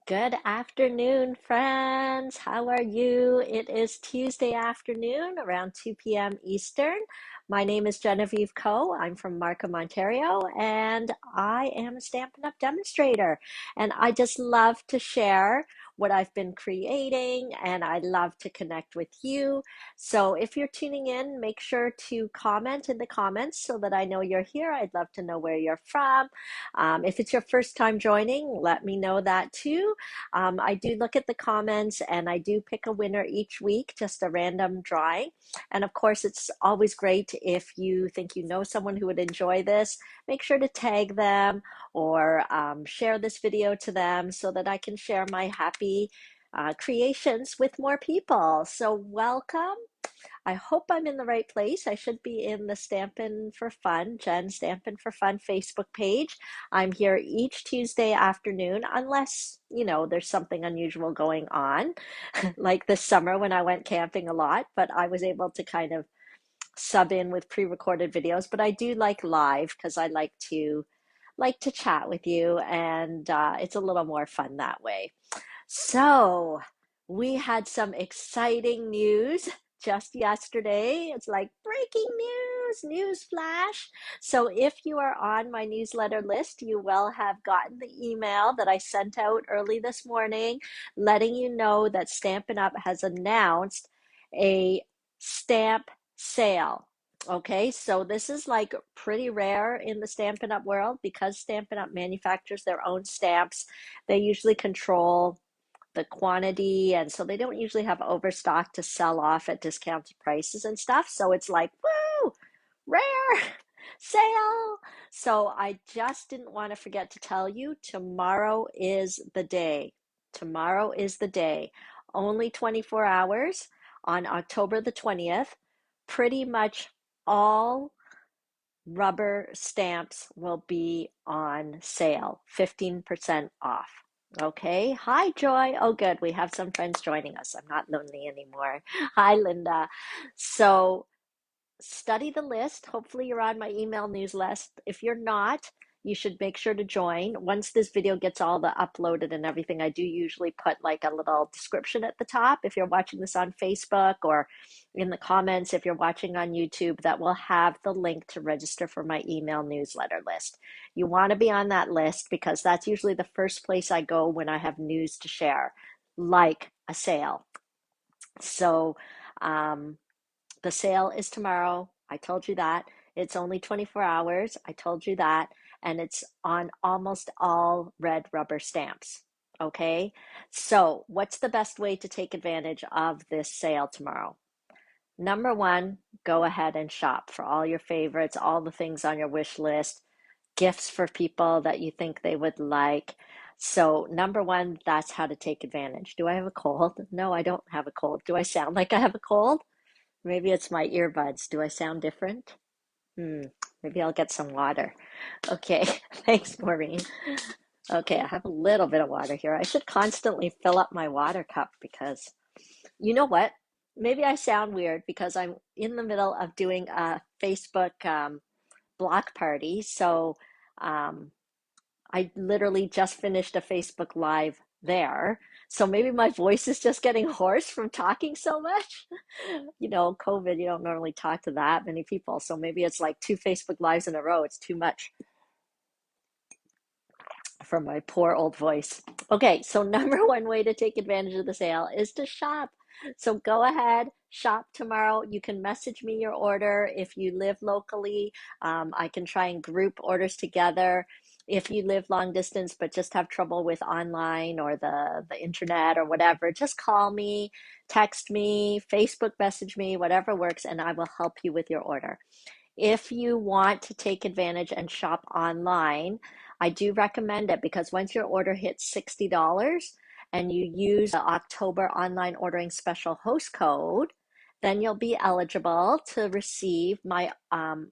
Good afternoon, friends. How are you? It is Tuesday afternoon around 2 p.m. Eastern. My name is Genevieve Coe. I'm from Markham, Ontario, and I am a Stampin' Up! Demonstrator. And I just love to share what I've been creating, and I love to connect with you. So if you're tuning in, make sure to comment in the comments so that I know you're here. I'd love to know where you're from. If it's your first time joining, let me know that too. I do look at the comments and I do pick a winner each week, just a random drawing. And of course, it's always great if you think you know someone who would enjoy this. Make sure to tag them or share this video to them so that I can share my happy creations with more people. So welcome. I hope I'm in the right place. I should be in the Stampin' for Fun, Jen Stampin' for Fun Facebook page. I'm here each Tuesday afternoon, unless, there's something unusual going on, like this summer when I went camping a lot, but I was able to kind of sub in with pre-recorded videos. But I do like live because I like to chat with you, and it's a little more fun that way. So, we had some exciting news just yesterday. It's like breaking news flash. So, if you are on my newsletter list, you will have gotten the email that I sent out early this morning letting you know that Stampin' Up! Has announced a stamp sale. Okay, so this is like pretty rare in the Stampin' Up! World because Stampin' Up! Manufactures their own stamps. They usually control the quantity, and so they don't usually have overstock to sell off at discounted prices and stuff. So it's like, woo, rare sale. So I just didn't want to forget to tell you, tomorrow is the day. Tomorrow is the day. Only 24 hours on October the 20th. Pretty much all rubber stamps will be on sale, 15% off. Okay. Hi, Joy. Oh, good. We have some friends joining us. I'm not lonely anymore. Hi, Linda. So study the list. Hopefully you're on my email news list. If you're not, you should make sure to join. Once this video gets all the uploaded and everything, I do usually put like a little description at the top if you're watching this on Facebook, or in the comments if you're watching on YouTube, that will have the link to register for my email newsletter list. You want to be on that list because that's usually the first place I go when I have news to share, like a sale. So, the sale is tomorrow. I told you that. It's only 24 hours. I told you that. And it's on almost all red rubber stamps. Okay. So, what's the best way to take advantage of this sale tomorrow? Number one, go ahead and shop for all your favorites, all the things on your wish list, gifts for people that you think they would like. So, number one, that's how to take advantage. Do I have a cold? No, I don't have a cold. Do I sound like I have a cold? Maybe it's my earbuds. Do I sound different? Hmm. Maybe I'll get some water. Okay. Thanks, Maureen. Okay, I have a little bit of water here. I should constantly fill up my water cup because you know what? Maybe I sound weird because I'm in the middle of doing a Facebook block party. So um, I literally just finished a Facebook Live there. So maybe my voice is just getting hoarse from talking so much. COVID, you don't normally talk to that many people. So maybe it's like two Facebook Lives in a row. It's too much for my poor old voice. Okay, so number one way to take advantage of the sale is to shop. So go ahead, shop tomorrow. You can message me your order if you live locally. I can try and group orders together. If you live long distance but just have trouble with online or the internet or whatever, just call me, text me, Facebook message me, whatever works, and I will help you with your order. If you want to take advantage and shop online, I do recommend it because once your order hits $60 and you use the October online ordering special host code, then you'll be eligible to receive my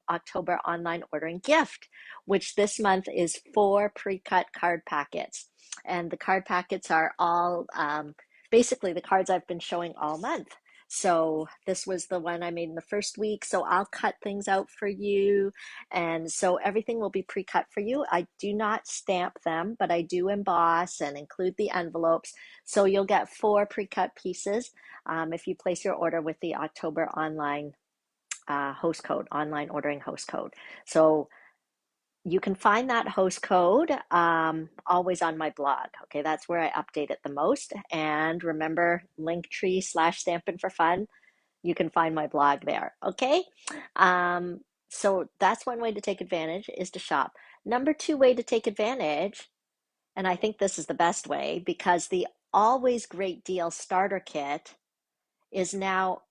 October online ordering gift, which this month is 4 pre-cut card packets. And the card packets are all basically the cards I've been showing all month. So this was the one I made in the first week. So I'll cut things out for you. And so everything will be pre-cut for you. I do not stamp them, but I do emboss and include the envelopes. So you'll get 4 pre-cut pieces if you place your order with the October online host code, online ordering host code. So you can find that host code always on my blog. Okay, that's where I update it the most. And remember, Linktree/Stampin' for Fun. You can find my blog there. Okay, so that's one way to take advantage is to shop. Number 2 way to take advantage, and I think this is the best way because the always great deal starter kit is now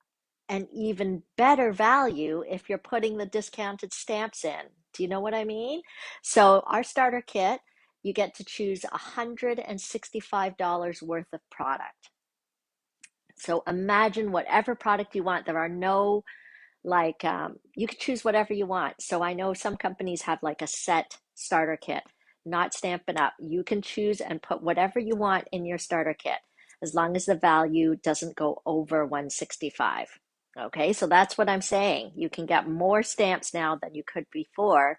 an even better value if you're putting the discounted stamps in. Do you know what I mean? So our starter kit, you get to choose $165 worth of product. So imagine whatever product you want. There are no you could choose whatever you want. So I know some companies have like a set starter kit, not Stampin' Up. You can choose and put whatever you want in your starter kit as long as the value doesn't go over 165. Okay, so that's what I'm saying. You can get more stamps now than you could before,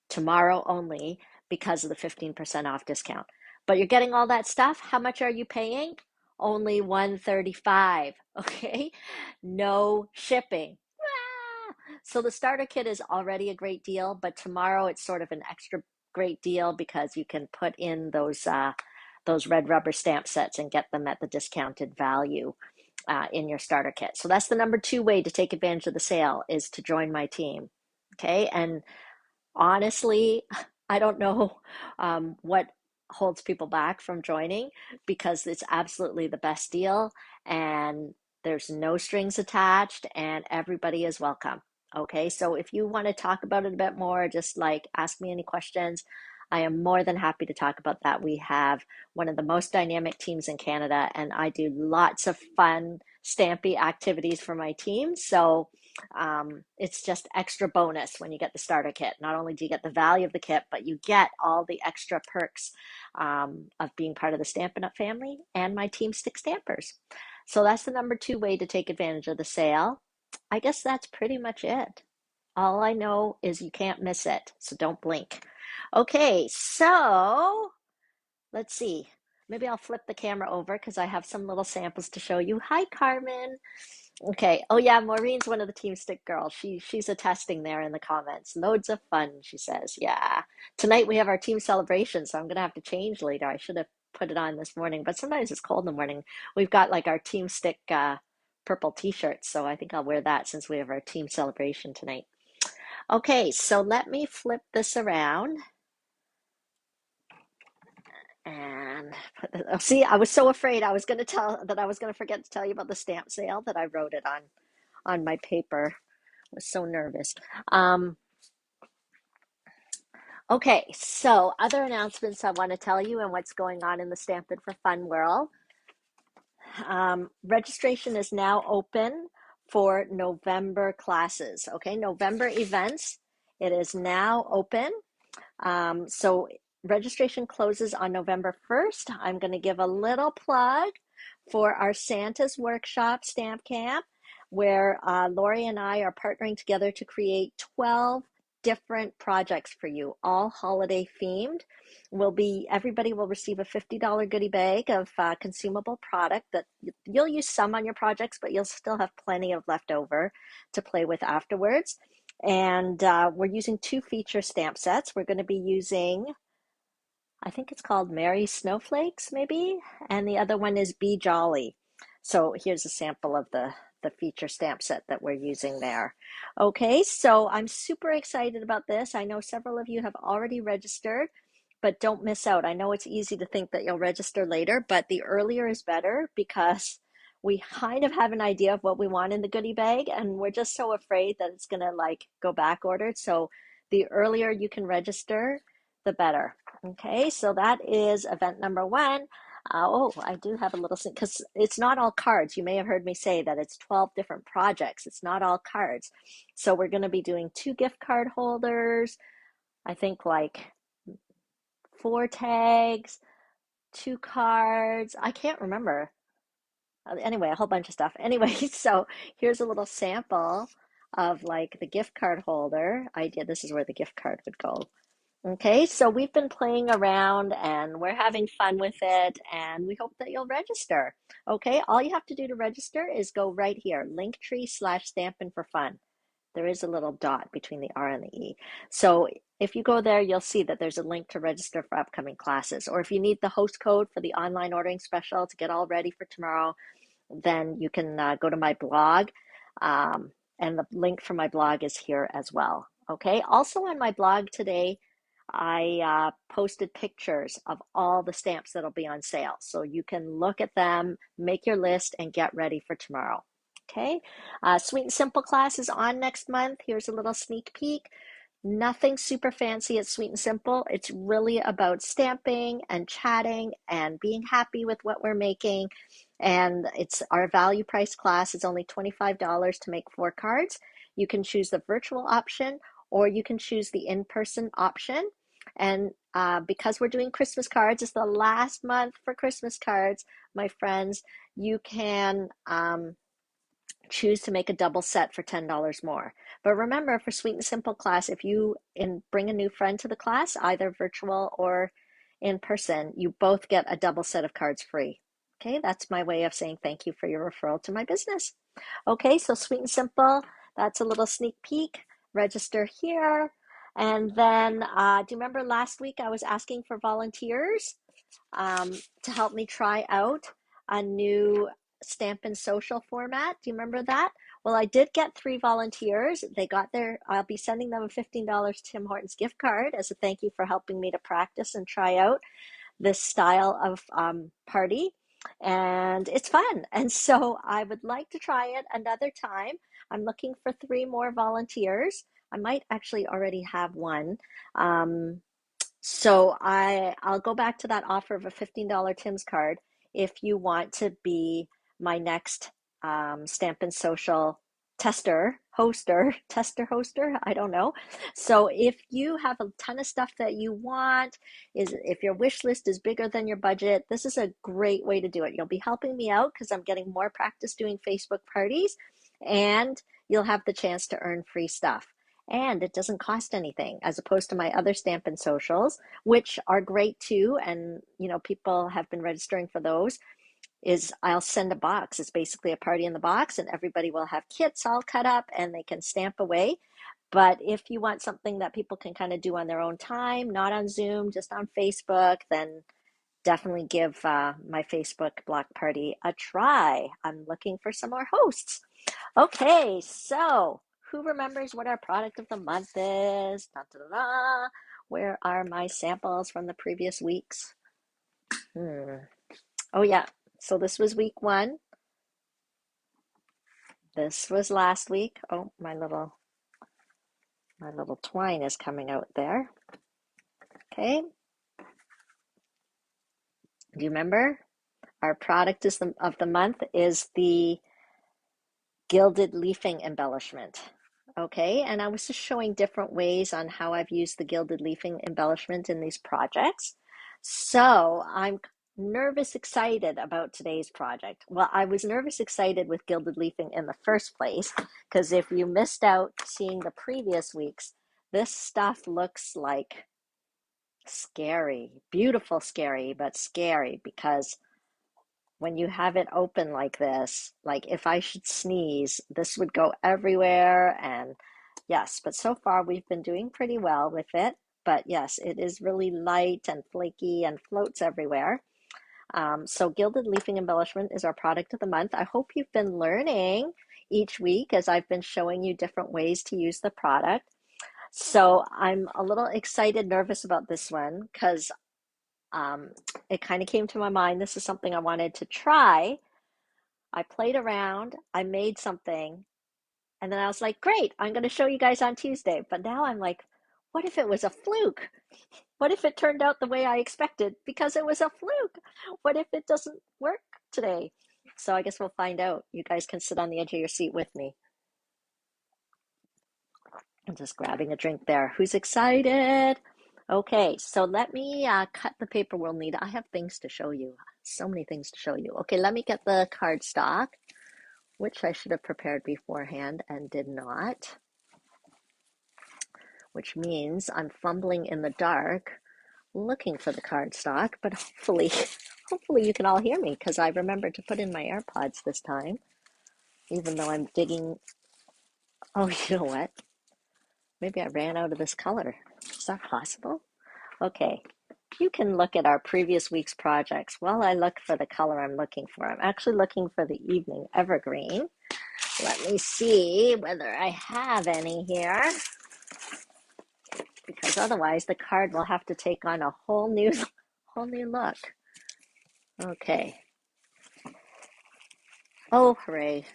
tomorrow only, because of the 15% off discount. But you're getting all that stuff. How much are you paying? Only 135. Okay, no shipping. Ah! So the starter kit is already a great deal, but tomorrow it's sort of an extra great deal because you can put in those red rubber stamp sets and get them at the discounted value in your starter kit. So that's the number 2 way to take advantage of the sale is to join my team. Okay, and honestly, I don't know what holds people back from joining because it's absolutely the best deal and there's no strings attached and everybody is welcome. Okay, so if you want to talk about it a bit more, just like ask me any questions. I am more than happy to talk about that. We have one of the most dynamic teams in Canada, and I do lots of fun, stampy activities for my team. So it's just extra bonus when you get the starter kit. Not only do you get the value of the kit, but you get all the extra perks of being part of the Stampin' Up family and my team stick stampers. So that's the number 2 way to take advantage of the sale. I guess that's pretty much it. All I know is you can't miss it, so don't blink. Okay, so let's see. Maybe I'll flip the camera over because I have some little samples to show you. Hi, Carmen. Okay. Oh yeah, Maureen's one of the Team Stick girls. She's attesting there in the comments. Loads of fun, she says. Yeah. Tonight we have our team celebration, so I'm gonna have to change later. I should have put it on this morning, but sometimes it's cold in the morning. We've got like our Team Stick purple t-shirts, so I think I'll wear that since we have our team celebration tonight. Okay, so let me flip this around and see, I was so afraid I was going to forget to tell you about the stamp sale that I wrote it on my paper. I was so nervous. Um, okay, so other announcements I want to tell you and what's going on in the Stampin' for Fun world. Registration is now open for November classes. Okay, November events. It is now open. So registration closes on November 1st. I'm going to give a little plug for our Santa's Workshop Stamp Camp, where Lori and I are partnering together to create 12 different projects for you, all holiday themed. Everybody will receive a $50 goodie bag of consumable product that you'll use some on your projects, but you'll still have plenty of leftover to play with afterwards. And we're using 2 feature stamp sets. We're going to be using, I think it's called Merry Snowflakes, maybe, and the other one is Be Jolly. So here's a sample of the feature stamp set that we're using there. Okay, so I'm super excited about this. I know several of you have already registered, but don't miss out. I know it's easy to think that you'll register later, but the earlier is better because we kind of have an idea of what we want in the goodie bag, and we're just so afraid that it's gonna like go back ordered. So the earlier you can register, the better. Okay, so that is event number 1. Oh, I do have a little, because it's not all cards. You may have heard me say that it's 12 different projects. It's not all cards. So we're going to be doing 2 gift card holders, I think like 4 tags, 2 cards. I can't remember. Anyway, a whole bunch of stuff. Anyway, so here's a little sample of like the gift card holder idea. This is where the gift card would go. Okay, so we've been playing around and we're having fun with it, and we hope that you'll register. Okay, all you have to do to register is go right here, linktree/stampin' for fun. There is a little dot between the R and the E. So if you go there, you'll see that there's a link to register for upcoming classes. Or if you need the host code for the online ordering special to get all ready for tomorrow, then you can go to my blog. And the link for my blog is here as well. Okay, also on my blog today, I posted pictures of all the stamps that'll be on sale. So you can look at them, make your list, and get ready for tomorrow. Okay, Sweet and Simple class is on next month. Here's a little sneak peek. Nothing super fancy at Sweet and Simple. It's really about stamping and chatting and being happy with what we're making. And it's our value price class is only $25 to make 4 cards. You can choose the virtual option or you can choose the in-person option. And because we're doing Christmas cards, it's the last month for Christmas cards, my friends, you can choose to make a double set for $10 more. But remember, for Sweet and Simple class, if you bring a new friend to the class, either virtual or in person, you both get a double set of cards free. Okay, that's my way of saying thank you for your referral to my business. Okay, so Sweet and Simple, that's a little sneak peek. Register here. And then, do you remember last week I was asking for volunteers to help me try out a new Stampin' Social format? Do you remember that? Well, I did get 3 volunteers. They got I'll be sending them a $15 Tim Hortons gift card as a thank you for helping me to practice and try out this style of party. And it's fun. And so I would like to try it another time. I'm looking for 3 more volunteers. I might actually already have one. So I'll go back to that offer of a $15 Tim's card if you want to be my next Stampin' Social hoster, I don't know. So if you have a ton of stuff that you want, if your wish list is bigger than your budget, this is a great way to do it. You'll be helping me out because I'm getting more practice doing Facebook parties, and you'll have the chance to earn free stuff. And it doesn't cost anything as opposed to my other Stampin' Socials, which are great too. And, people have been registering for those. I'll send a box. It's basically a party in the box, and everybody will have kits all cut up and they can stamp away. But if you want something that people can kind of do on their own time, not on Zoom, just on Facebook, then definitely give my Facebook block party a try. I'm looking for some more hosts. Okay, so who remembers what our product of the month is? Da, da, da, da. Where are my samples from the previous weeks? Oh yeah, so this was week 1. This was last week. Oh, my little twine is coming out there. Okay. Do you remember? Our product of the month is the Gilded Leafing Embellishment. Okay, and I was just showing different ways on how I've used the Gilded Leafing Embellishment in these projects. So I'm nervous excited about today's project. Well, I was nervous excited with Gilded Leafing in the first place, because if you missed out seeing the previous weeks, this stuff looks like scary, beautiful scary, but scary because when you have it open like this, like if I should sneeze, this would go everywhere. And yes, but so far we've been doing pretty well with it. But yes, it is really light and flaky and floats everywhere. So Gilded Leafing Embellishment is our product of the month. I hope you've been learning each week as I've been showing you different ways to use the product. So I'm a little excited, nervous about this one because it kind of came to my mind. This is something I wanted to try. I played around, I made something, and then I was like, great, I'm going to show you guys on Tuesday. But now I'm like, what if it was a fluke? What if it turned out the way I expected because it was a fluke? What if it doesn't work today? So I guess we'll find out. You guys can sit on the edge of your seat with me. I'm just grabbing a drink there. Who's excited? Okay, so let me cut the paper we'll need. I have things to show you. So many things to show you. Okay, let me get the cardstock, which I should have prepared beforehand and did not, which means I'm fumbling in the dark looking for the cardstock, but hopefully you can all hear me because I remembered to put in my AirPods this time, even though I'm digging. Oh, you know what? Maybe I ran out of this color. Is that possible? Okay, you can look at our previous week's projects while I look for the color I'm looking for. I'm actually looking for the Evening Evergreen. Let me see whether I have any here, because otherwise the card will have to take on a whole new look. Okay. Oh, hooray.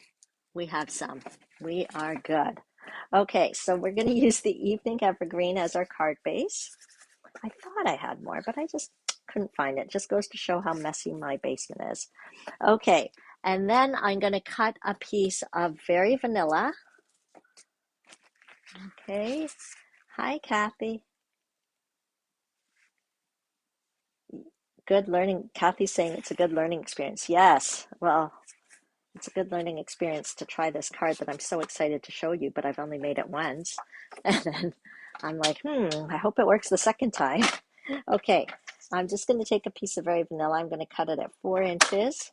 We have some. We are good. Okay, so we're going to use the Evening Evergreen as our card base. I thought I had more, but I just couldn't find it. Just goes to show how messy my basement is. Okay, and then I'm going to cut a piece of Very Vanilla. Okay. Hi, Kathy. Good learning. Kathy's saying it's a good learning experience. Yes. Well, it's a good learning experience to try this card that I'm so excited to show you, but I've only made it once. And then I'm like, I hope it works the second time. Okay, I'm just going to take a piece of Very Vanilla. I'm going to cut it at 4 inches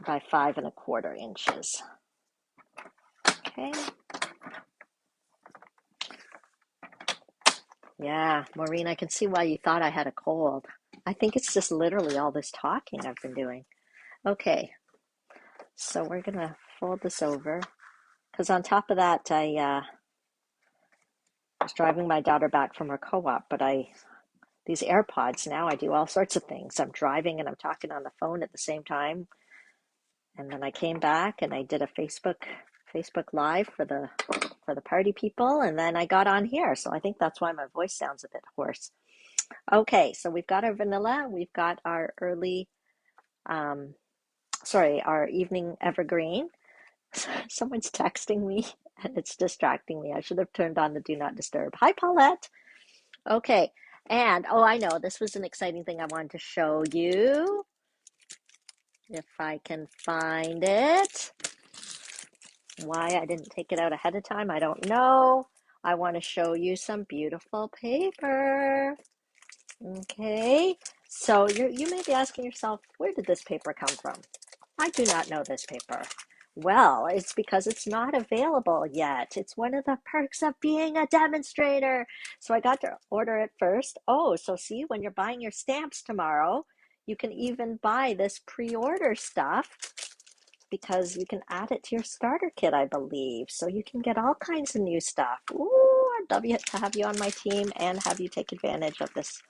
by 5¼ inches. Okay. Yeah, Maureen, I can see why you thought I had a cold. I think it's just literally all this talking I've been doing. Okay, so we're going to fold this over. Because on top of that, I was driving my daughter back from her co-op, but these AirPods, now I do all sorts of things. I'm driving and I'm talking on the phone at the same time. And then I came back and I did a Facebook Live for the party people, and then I got on here. So I think that's why my voice sounds a bit hoarse. Okay, so we've got our vanilla, we've got our our Evening Evergreen. Someone's texting me and it's distracting me. I should have turned on the Do Not Disturb. Hi, Paulette. Okay, and I know this was an exciting thing I wanted to show you. If I can find it. Why I didn't take it out ahead of time, I don't know. I want to show you some beautiful paper. Okay, so you may be asking yourself, where did this paper come from? I do not know this paper. Well, it's because it's not available yet. It's one of the perks of being a demonstrator. So I got to order it first. Oh, so see, when you're buying your stamps tomorrow, you can even buy this pre-order stuff because you can add it to your starter kit, I believe. So you can get all kinds of new stuff. Ooh, I'd love to have you on my team and have you take advantage of this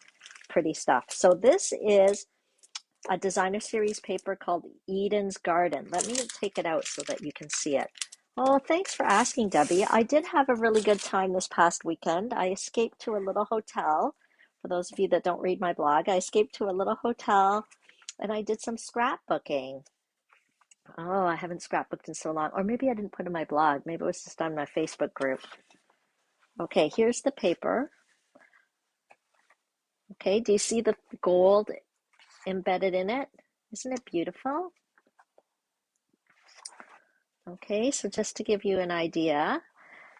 pretty stuff. So this is a designer series paper called Eden's Garden. Let me take it out so that you can see it. Oh, thanks for asking, Debbie. I did have a really good time this past weekend. I escaped to a little hotel. For those of you that don't read my blog, I escaped to a little hotel and I did some scrapbooking. Oh, I haven't scrapbooked in so long. Or maybe I didn't put in my blog. Maybe it was just on my Facebook group. Okay, here's the paper. Okay, do you see the gold embedded in it? Isn't it beautiful? Okay, so just to give you an idea,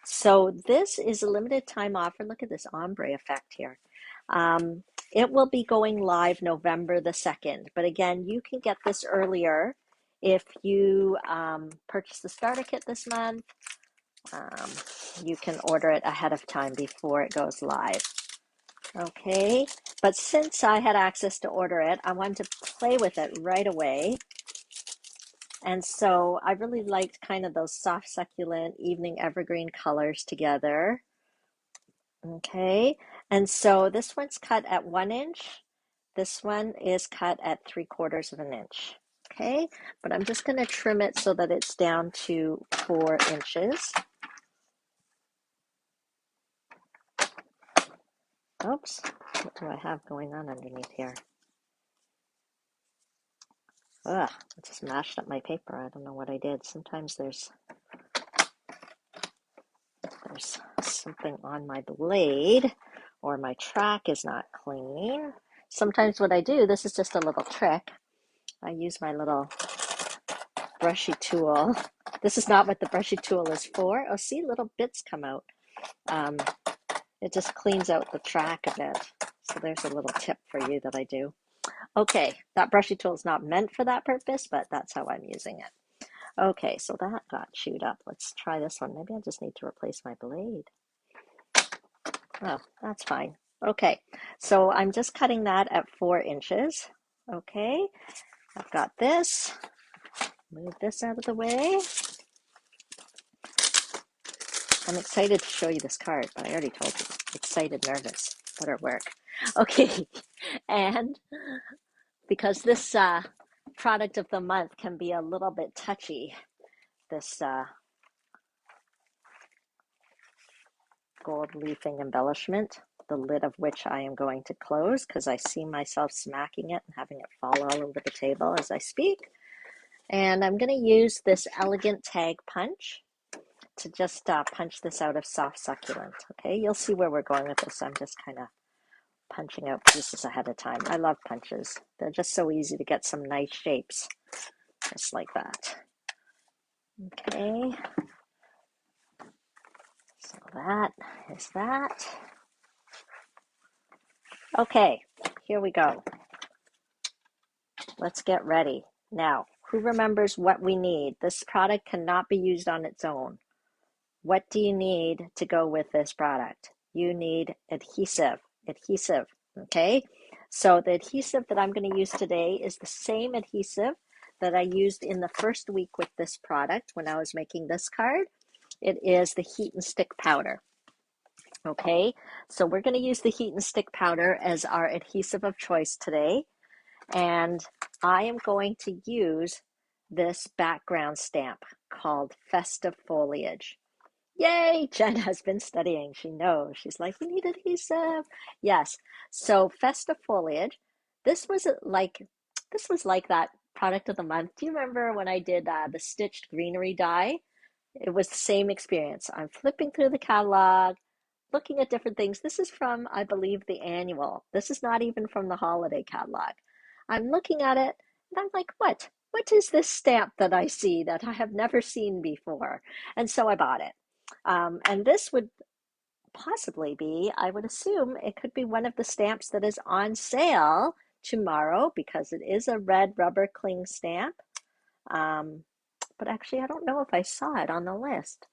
so this is a limited time offer. Look at this ombre effect here. It will be going live November the 2nd, but again, you can get this earlier if you purchase the starter kit this month. You can order it ahead of time before it goes live. Okay, but since I had access to order it, I wanted to play with it right away. And so I really liked kind of those soft, succulent evening evergreen colors together. Okay, and so this one's cut at 1 inch. This one is cut at 3/4 inch. Okay, but I'm just going to trim it so that it's down to 4 inches. Oops, what do I have going on underneath here? Ugh, I just mashed up my paper. I don't know what I did. Sometimes there's something on my blade. or my track is not clean. Sometimes what I do, this is just a little trick. I use my little brushy tool. This is not what the brushy tool is for. Oh, see, little bits come out. It just cleans out the track a bit. So there's a little tip for you that I do. Okay, that brushy tool is not meant for that purpose, but that's how I'm using it. Okay, so that got chewed up. Let's try this one. Maybe I just need to replace my blade. Oh, that's fine. Okay, so I'm just cutting that at 4 inches. Okay, I've got this. Move this out of the way. I'm excited to show you this card, but I already told you. Excited, nervous, better work. Okay, and because this product of the month can be a little bit touchy, this gold leafing embellishment, the lid of which I am going to close because I see myself smacking it and having it fall all over the table as I speak. And I'm going to use this elegant tag punch to just punch this out of soft succulent. Okay, you'll see where we're going with this. I'm just kind of punching out pieces ahead of time. I love punches. They're just so easy to get some nice shapes, just like that. Okay, so that is that. Okay, here we go. Let's get ready. Now, who remembers what we need? This product cannot be used on its own. What do you need to go with this product? You need adhesive. Adhesive, okay? So the adhesive that I'm going to use today is the same adhesive that I used in the first week with this product when I was making this card. It is the heat and stick powder. Okay, so we're going to use the heat and stick powder as our adhesive of choice today. And I am going to use this background stamp called Festive Foliage. Yay, Jen has been studying. She knows. She's like, you need adhesive. Yes. So Festive Foliage, this was like that product of the month. Do you remember when I did the stitched greenery die? It was the same experience. I'm flipping through the catalog, looking at different things. This is from, I believe, the annual. This is not even from the holiday catalog. I'm looking at it and I'm like, what? What is this stamp that I see that I have never seen before? And so I bought it. And this would possibly be, I would assume, it could be one of the stamps that is on sale tomorrow because it is a red rubber cling stamp. But actually, I don't know if I saw it on the list.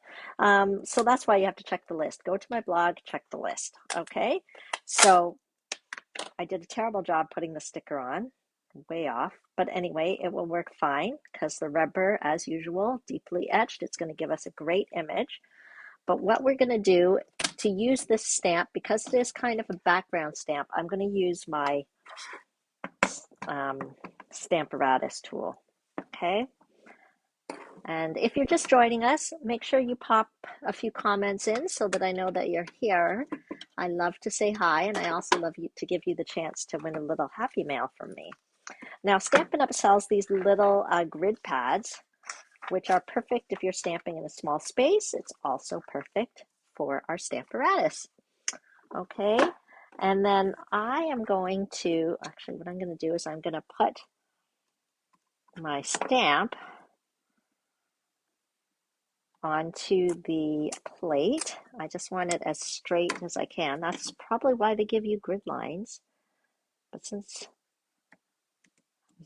So that's why you have to check the list. Go to my blog, check the list. Okay, so I did a terrible job putting the sticker on, way off. But anyway, it will work fine because the rubber, as usual, deeply etched. It's going to give us a great image. But what we're going to do to use this stamp, because it is kind of a background stamp, I'm going to use my Stamparatus tool. Okay. And if you're just joining us, make sure you pop a few comments in so that I know that you're here. I love to say hi, and I also love to give you the chance to win a little happy mail from me. Now, Stampin' Up! Sells these little grid pads, which are perfect if you're stamping in a small space. It's also perfect for our Stamparatus. Okay, and then I am going to, actually what I'm going to do is I'm going to put my stamp onto the plate. I just want it as straight as I can. That's probably why they give you grid lines. But since I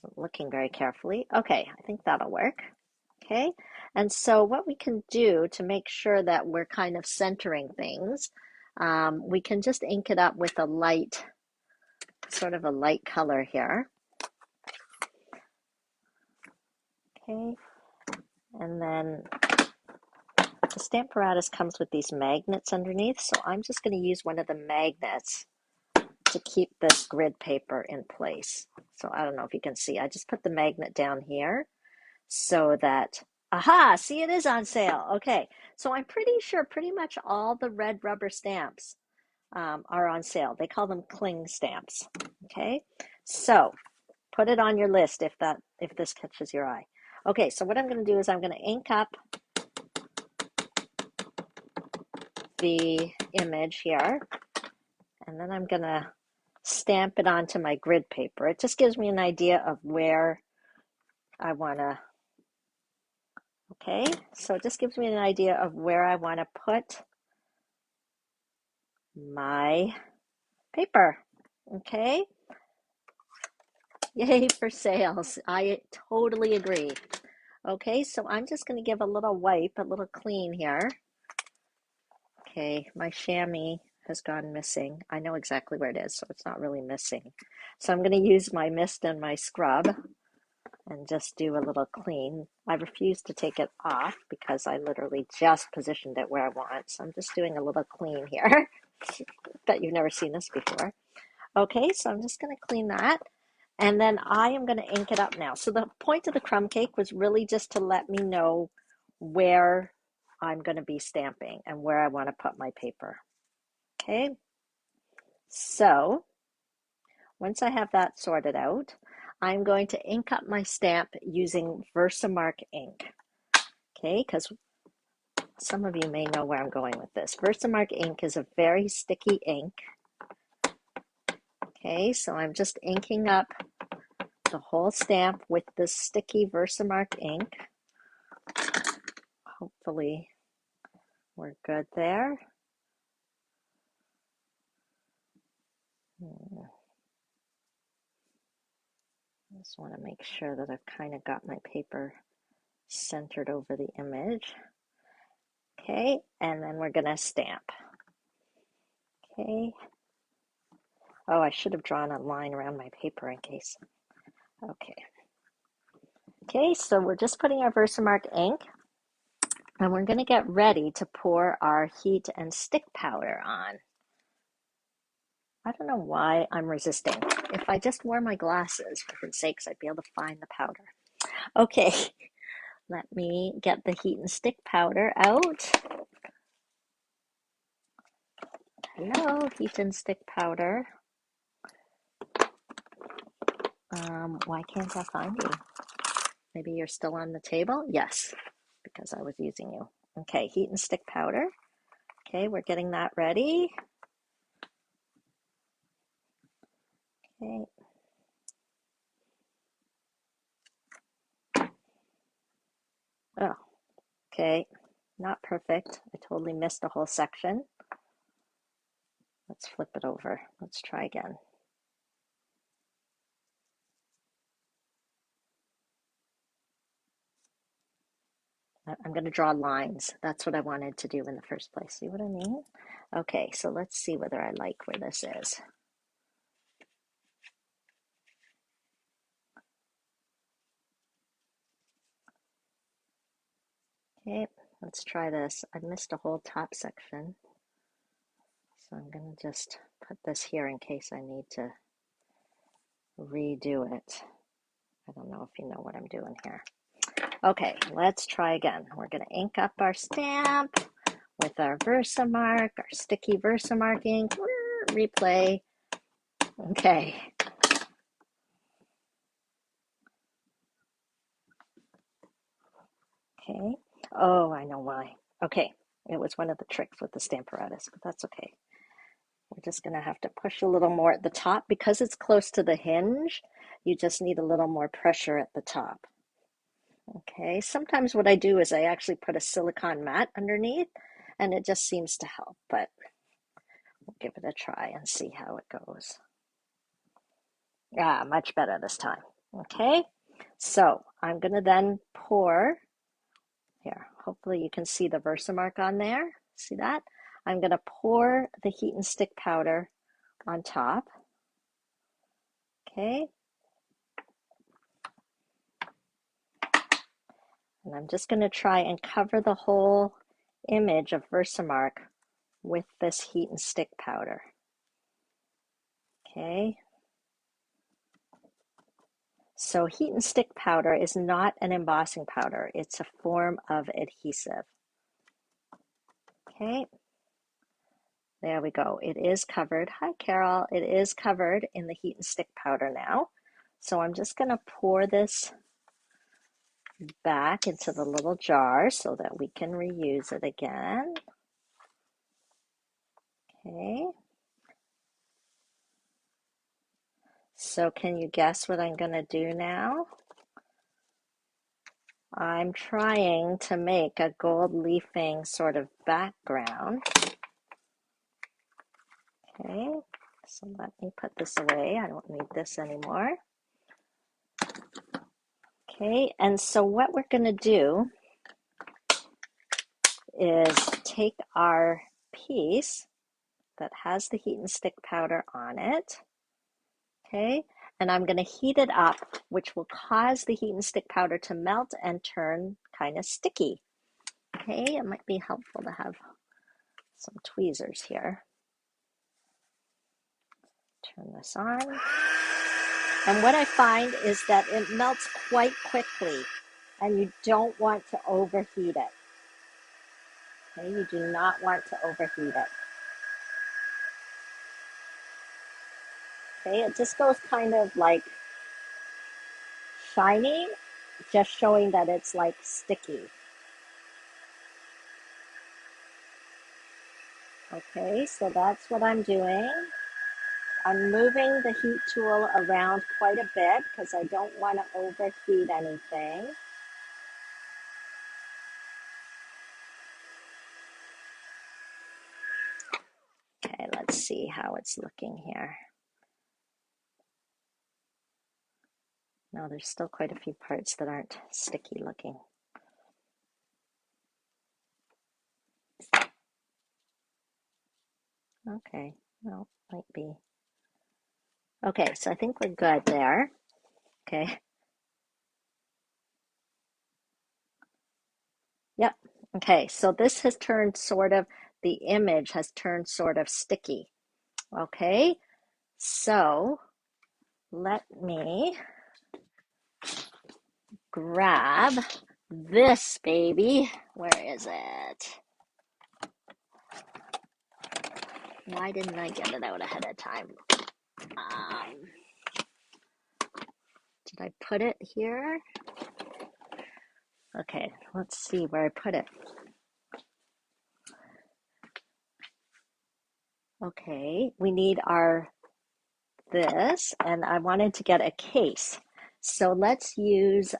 wasn't looking very carefully, okay, I think that'll work. Okay, and so what we can do to make sure that we're kind of centering things, we can just ink it up with a light, sort of a light color here. Okay, and then the Stamparatus comes with these magnets underneath, so I'm just going to use one of the magnets to keep this grid paper in place. So I don't know if you can see, I just put the magnet down here so that, aha, see, it is on sale. Okay, so I'm pretty sure pretty much all the red rubber stamps are on sale. They call them cling stamps. Okay, so put it on your list if this catches your eye. Okay, so what I'm going to do is I'm going to ink up the image here, And then I'm gonna stamp it onto my grid paper. It just gives me an idea of where I wanna, okay? So it just gives me an idea of where I wanna put my paper, okay? Yay for sales. I totally agree. Okay, so I'm just going to give a little wipe, a little clean here. Okay, my chamois has gone missing. I know exactly where it is, so it's not really missing. So I'm going to use my mist and my scrub and just do a little clean. I refuse to take it off because I literally just positioned it where I want. So I'm just doing a little clean here. Bet you've never seen this before. Okay, so I'm just going to clean that. And then I am going to ink it up now. So the point of the crumb cake was really just to let me know where I'm going to be stamping and where I want to put my paper. Okay, so once I have that sorted out, I'm going to ink up my stamp using Versamark ink. Okay, because some of you may know where I'm going with this. Versamark ink is a very sticky ink. Okay, so I'm just inking up the whole stamp with this sticky Versamark ink. Hopefully we're good there. I just want to make sure that I've kind of got my paper centered over the image. Okay, and then we're going to stamp. Okay. Oh, I should have drawn a line around my paper in case. Okay. Okay, so we're just putting our Versamark ink and we're going to get ready to pour our heat and stick powder on. I don't know why I'm resisting. If I just wore my glasses, for goodness sakes, I'd be able to find the powder. Okay, let me get the heat and stick powder out. Hello, heat and stick powder. Why can't I find you? Maybe you're still on the table? Yes, because I was using you. Okay, heat and stick powder. Okay, we're getting that ready. Okay. Oh, okay. Not perfect. I totally missed a whole section. Let's flip it over. Let's try again. I'm going to draw lines. That's what I wanted to do in the first place. See what I mean? Okay, so let's see whether I like where this is. Okay, let's try this. I missed a whole top section. So I'm going to just put this here in case I need to redo it. I don't know if you know what I'm doing here. Okay, let's try again. We're going to ink up our stamp with our Versamark, our sticky Versamark ink. Replay. Okay. Okay. Oh, I know why. Okay. It was one of the tricks with the Stamparatus, but that's okay. We're just going to have to push a little more at the top. Because it's close to the hinge, you just need a little more pressure at the top. Okay. Sometimes what I do is I actually put a silicone mat underneath, and it just seems to help, but we'll give it a try and see how it goes. Yeah, much better this time. Okay. So I'm going to then pour. Here, hopefully you can see the Versamark on there. See that? I'm going to pour the heat and stick powder on top. Okay. And I'm just going to try and cover the whole image of Versamark with this heat and stick powder. Okay. So heat and stick powder is not an embossing powder. It's a form of adhesive. Okay. There we go. It is covered. Hi, Carol. It is covered in the heat and stick powder now. So I'm just going to pour this back into the little jar so that we can reuse it again. Okay. So can you guess what I'm going to do now? I'm trying to make a gold leafing sort of background. Okay, so let me put this away. I don't need this anymore. Okay, and so what we're going to do is take our piece that has the heat and stick powder on it, okay, and I'm going to heat it up, which will cause the heat and stick powder to melt and turn kind of sticky. Okay, it might be helpful to have some tweezers here. Turn this on. And what I find is that it melts quite quickly, and you don't want to overheat it. Okay, you do not want to overheat it. Okay, it just goes kind of like shiny, just showing that it's like sticky. Okay, so that's what I'm doing. I'm moving the heat tool around quite a bit because I don't want to overheat anything. Okay, let's see how it's looking here. No, there's still quite a few parts that aren't sticky looking. Okay, well, might be. Okay, so I think we're good there. Okay. Yep. Okay, so this has turned sort of, the image has turned sort of sticky. Okay, so let me grab this baby. Where is it? Why didn't I get it out ahead of time? Did I put it here? Okay, let's see where I put it. Okay, we need our this, and I wanted to get a case. So let's use,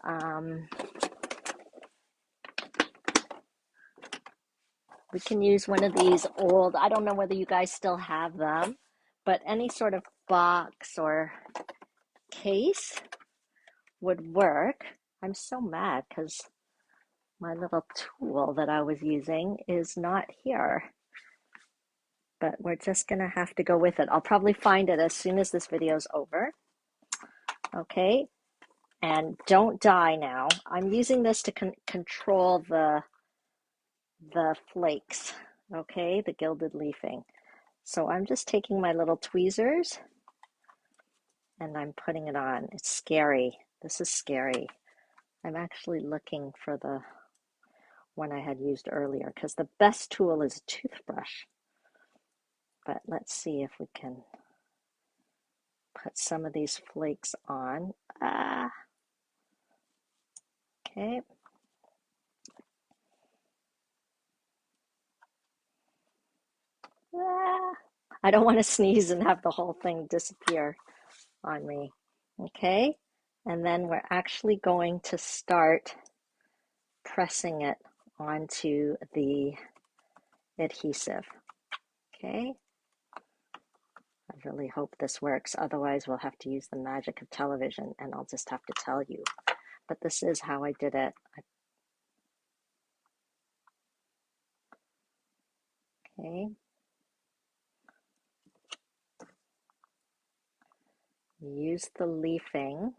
we can use one of these old, I don't know whether you guys still have them, but any sort of box or case would work. I'm so mad because my little tool that I was using is not here, but we're just gonna have to go with it. I'll probably find it as soon as this video is over. Okay, and don't die now. I'm using this to control the flakes, okay, the gilded leafing. So I'm just taking my little tweezers and I'm putting it on. It's scary. This is scary. I'm actually looking for the one I had used earlier because the best tool is a toothbrush. But let's see if we can put some of these flakes on. Okay. I don't want to sneeze and have the whole thing disappear on me. Okay. And then we're actually going to start pressing it onto the adhesive. Okay. I really hope this works. Otherwise, we'll have to use the magic of television and I'll just have to tell you. But this is how I did it. Okay. Use the leafing.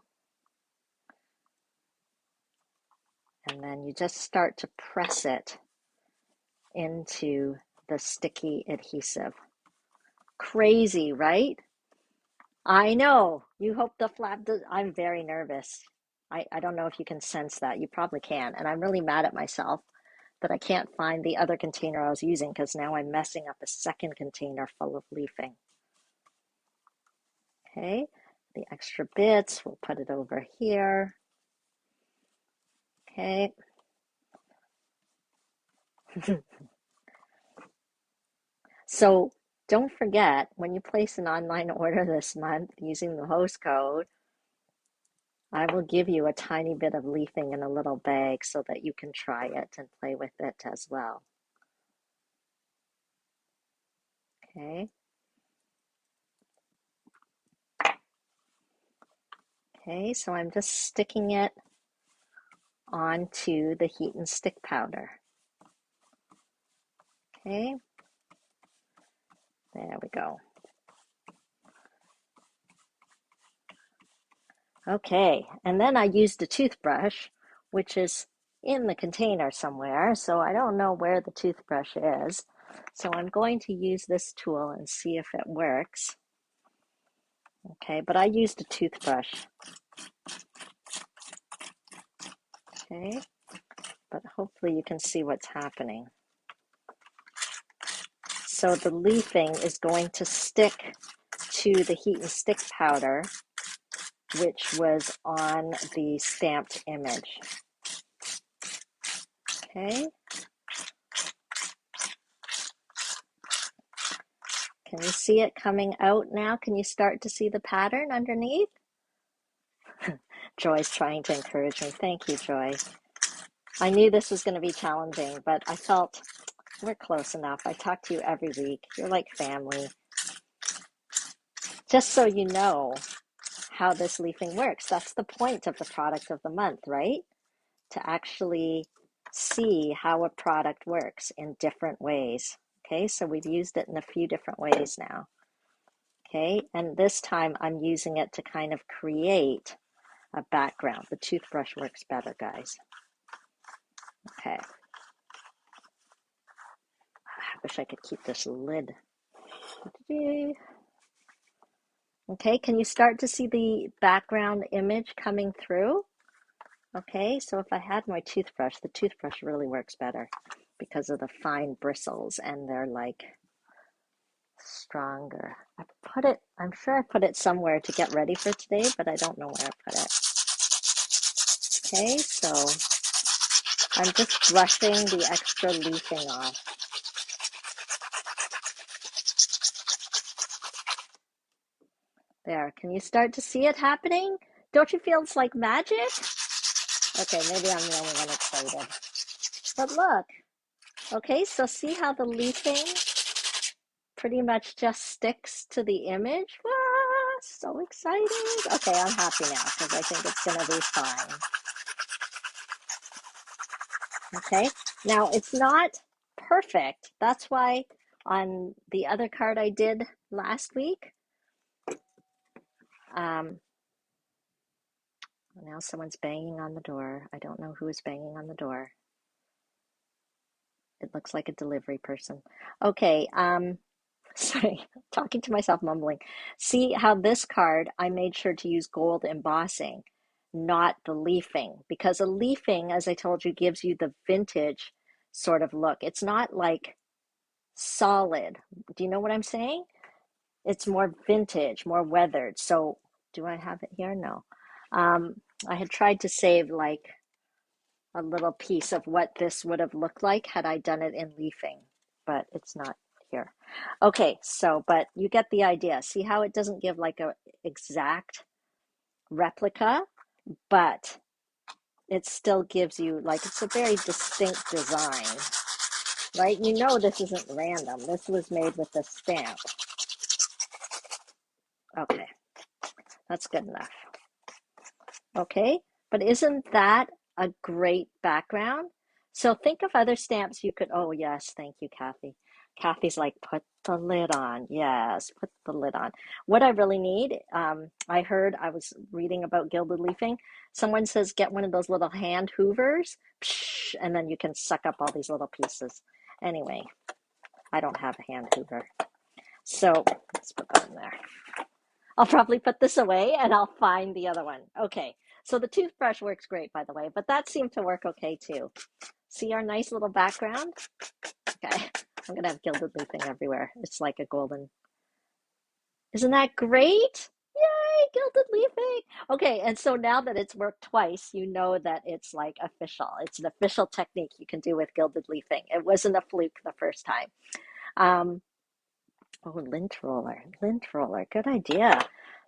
And then you just start to press it into the sticky adhesive. Crazy, right? I know. You hope the flap does. I'm very nervous. I don't know if you can sense that. You probably can. And I'm really mad at myself that I can't find the other container I was using because now I'm messing up a second container full of leafing. Okay, the extra bits, we'll put it over here. Okay. So don't forget, when you place an online order this month using the host code, I will give you a tiny bit of leafing in a little bag so that you can try it and play with it as well. Okay. Okay, so I'm just sticking it onto the heat and stick powder. Okay, there we go. Okay, and then I used a toothbrush, which is in the container somewhere, so I don't know where the toothbrush is. So I'm going to use this tool and see if it works. Okay, but I used a toothbrush. Okay, but hopefully you can see what's happening. So the leafing is going to stick to the heat and stick powder, which was on the stamped image. Okay. Can you see it coming out now? Can you start to see the pattern underneath? Joy's trying to encourage me. Thank you, Joy. I knew this was going to be challenging, but I felt we're close enough. I talk to you every week. You're like family. Just so you know how this leafing works. That's the point of the product of the month, right? To actually see how a product works in different ways. Okay, so we've used it in a few different ways now. Okay, and this time I'm using it to kind of create a background. The toothbrush works better, guys. Okay. I wish I could keep this lid. Okay, can you start to see the background image coming through? Okay, so if I had my toothbrush, the toothbrush really works better because of the fine bristles and they're like stronger. I'm sure I put it somewhere to get ready for today, but I don't know where I put it. Okay, so I'm just brushing the extra leafing off. There, can you start to see it happening? Don't you feel it's like magic? Okay, maybe I'm the only one excited. But look, okay, so see how the leafing pretty much just sticks to the image? Wow, so excited. Okay, I'm happy now because I think it's going to be fine. Okay, now it's not perfect. That's why on the other card I did last week, now someone's banging on the door. I don't know who is banging on the door. It looks like a delivery person. Okay, sorry, talking to myself, mumbling. See how this card, I made sure to use gold embossing, not the leafing, because a leafing, as I told you, gives you the vintage sort of look. It's not like solid. Do you know what I'm saying? It's more vintage, more weathered. So do I have it here? No. I had tried to save like a little piece of what this would have looked like had I done it in leafing, but it's not here. Okay, so, but you get the idea. See how it doesn't give like a exact replica, but it still gives you like, it's a very distinct design, right? You know this isn't random. This was made with a stamp. Okay, that's good enough. Okay, but isn't that a great background? So think of other stamps you could, oh yes, thank you, Kathy. Kathy's like, put the lid on. Yes, put the lid on. What I really need, I was reading about gilded leafing. Someone says get one of those little hand hoovers, psh, and then you can suck up all these little pieces. Anyway, I don't have a hand hoover. So let's put that in there. I'll probably put this away and I'll find the other one. Okay, so the toothbrush works great, by the way, but that seemed to work okay too. See our nice little background? Okay, I'm gonna have gilded leafing everywhere. It's like a golden. Isn't that great? Yay, gilded leafing. Okay, and so now that it's worked twice, you know that it's like official. It's an official technique you can do with gilded leafing. It wasn't a fluke the first time. Um, Oh, lint roller, lint roller. Good idea.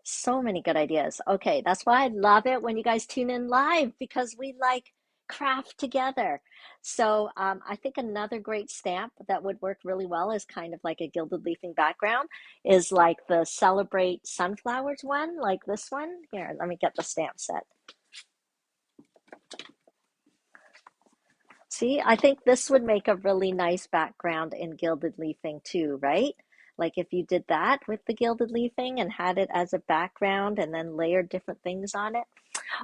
So many good ideas. Okay, that's why I love it when you guys tune in live because we like craft together. So I think another great stamp that would work really well is kind of like a gilded leafing background is like the Celebrate Sunflowers one, like this one. Here, let me get the stamp set. See, I think this would make a really nice background in gilded leafing too, right? Like if you did that with the gilded leafing and had it as a background and then layered different things on it.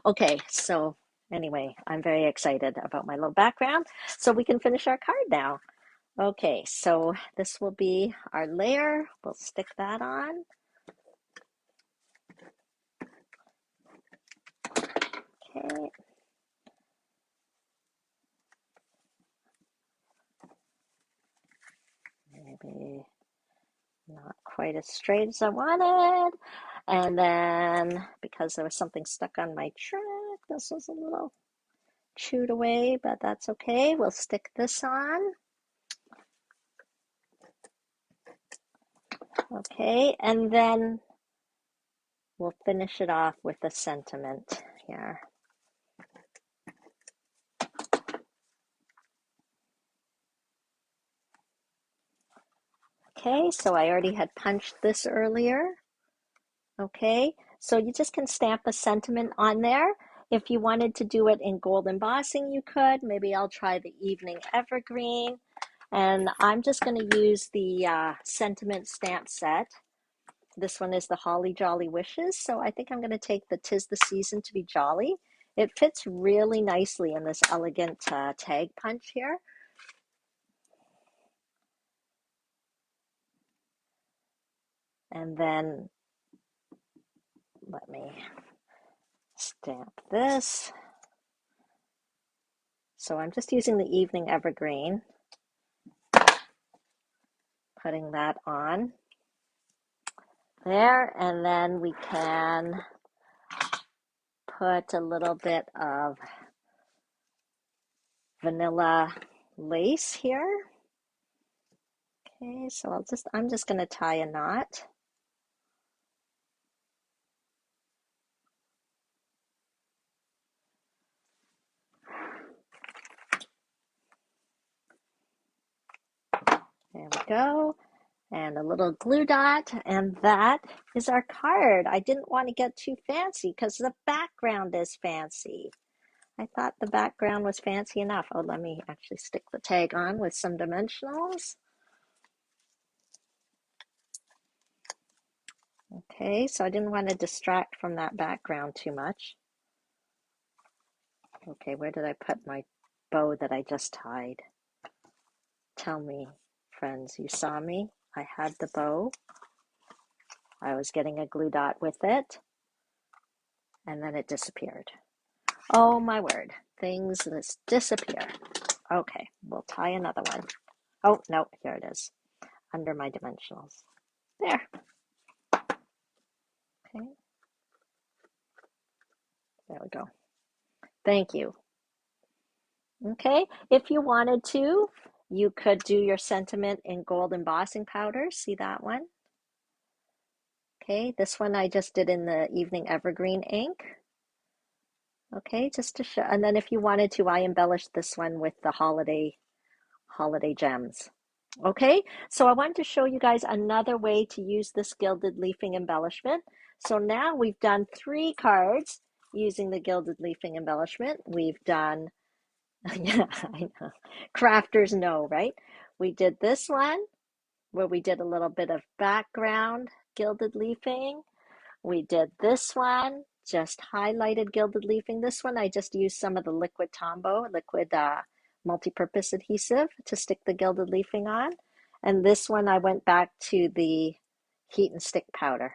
Okay, so anyway, I'm very excited about my little background. So we can finish our card now. Okay, so this will be our layer. We'll stick that on. Okay. Maybe not quite as straight as I wanted. And then because there was something stuck on my trick, this was a little chewed away, but that's okay. We'll stick this on. Okay, and then we'll finish it off with a sentiment here. Okay, so I already had punched this earlier. Okay, so you just can stamp a sentiment on there. If you wanted to do it in gold embossing, you could. Maybe I'll try the evening evergreen. And I'm just going to use the sentiment stamp set. This one is the Holly Jolly Wishes. So I think I'm going to take the 'Tis the Season to be Jolly. It fits really nicely in this elegant tag punch here. And then let me stamp this. So I'm just using the evening evergreen, putting that on there, and then we can put a little bit of vanilla lace here. Okay, so I'm just going to tie a knot. There we go. And a little glue dot, and that is our card. I didn't want to get too fancy because the background is fancy. I thought the background was fancy enough. Oh, let me actually stick the tag on with some dimensionals. Okay, so I didn't want to distract from that background too much. Okay, where did I put my bow that I just tied? Tell me, friends, you saw me? I had the bow. I was getting a glue dot with it, and then it disappeared. Oh my word, things just disappear. Okay, we'll tie another one. Oh, no, here it is, under my dimensionals. There. Okay, there we go. Thank you. Okay, if you wanted to, you could do your sentiment in gold embossing powder. See that one? Okay, this one I just did in the evening evergreen ink. Okay, just to show, and then if you wanted to, I embellished this one with the holiday gems. Okay, so I wanted to show you guys another way to use this gilded leafing embellishment. So now we've done 3 cards using the gilded leafing embellishment. We've done, yeah, I know, crafters know, right? We did this one where we did a little bit of background gilded leafing. We did this one, just highlighted gilded leafing. This one, I just used some of the liquid Tombow, liquid multi-purpose adhesive to stick the gilded leafing on. And this one, I went back to the heat and stick powder.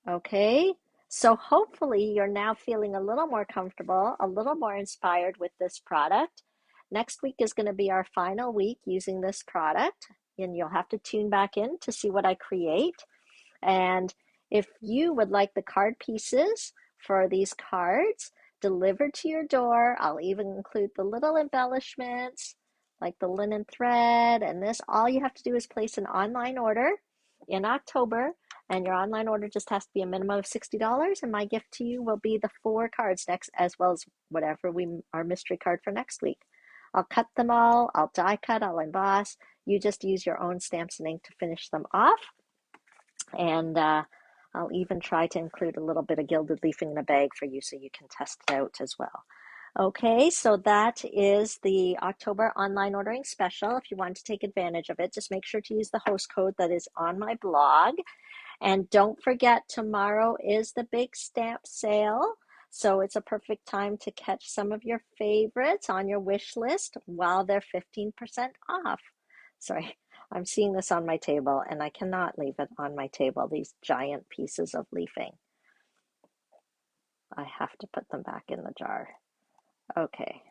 Okay, so hopefully you're now feeling a little more comfortable, a little more inspired with this product. Next week is going to be our final week using this product, and you'll have to tune back in to see what I create. And if you would like the card pieces for these cards delivered to your door, I'll even include the little embellishments, like the linen thread and this. All you have to do is place an online order in October, and your online order just has to be a minimum of $60. And my gift to you will be the 4 cards next, as well as whatever our mystery card for next week. I'll cut them all, I'll die cut, I'll emboss. You just use your own stamps and ink to finish them off. And I'll even try to include a little bit of gilded leafing in a bag for you so you can test it out as well. Okay, so that is the October online ordering special. If you want to take advantage of it, just make sure to use the host code that is on my blog. And don't forget, tomorrow is the big stamp sale. So it's a perfect time to catch some of your favorites on your wish list while they're 15% off. Sorry, I'm seeing this on my table and I cannot leave it on my table, these giant pieces of leafing. I have to put them back in the jar. Okay.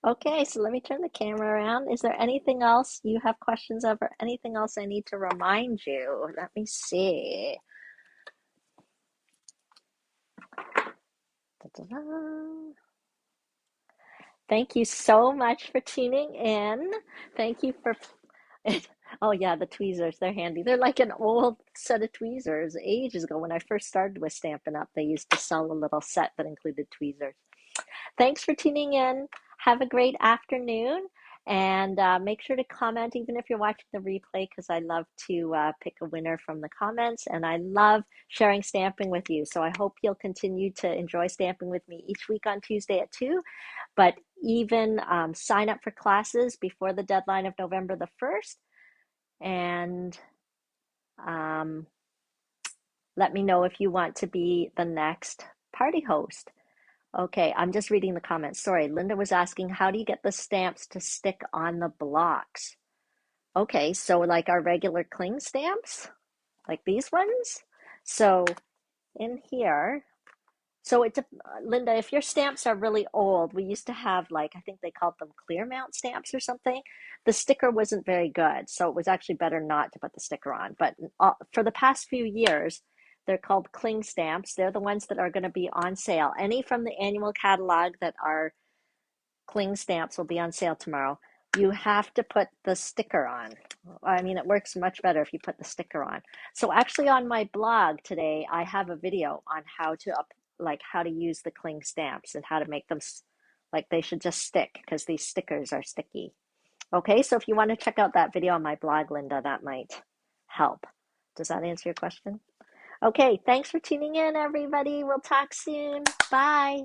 Okay, so let me turn the camera around. Is there anything else you have questions of or anything else I need to remind you? Let me see. Da-da-da. Thank you so much for tuning in. Thank you for, oh yeah, the tweezers, they're handy. They're like an old set of tweezers ages ago when I first started with Stampin' Up. They used to sell a little set that included tweezers. Thanks for tuning in. Have a great afternoon. And make sure to comment even if you're watching the replay, because I love to pick a winner from the comments. And I love sharing stamping with you. So I hope you'll continue to enjoy stamping with me each week on Tuesday at 2. But even sign up for classes before the deadline of November the 1st. And let me know if you want to be the next party host. Okay, I'm just reading the comments. Sorry, Linda was asking, how do you get the stamps to stick on the blocks? Okay, so like our regular cling stamps, like these ones. So in here, so it's Linda, if your stamps are really old, we used to have like, I think they called them clear mount stamps or something. The sticker wasn't very good, so it was actually better not to put the sticker on. But for the past few years, they're called cling stamps. They're the ones that are going to be on sale. Any from the annual catalog that are cling stamps will be on sale tomorrow. You have to put the sticker on. I mean, it works much better if you put the sticker on. So actually on my blog today, I have a video on how to use the cling stamps and how to make them like they should just stick, because these stickers are sticky. Okay, so if you want to check out that video on my blog, Linda, that might help. Does that answer your question? Okay, thanks for tuning in, everybody. We'll talk soon. Bye.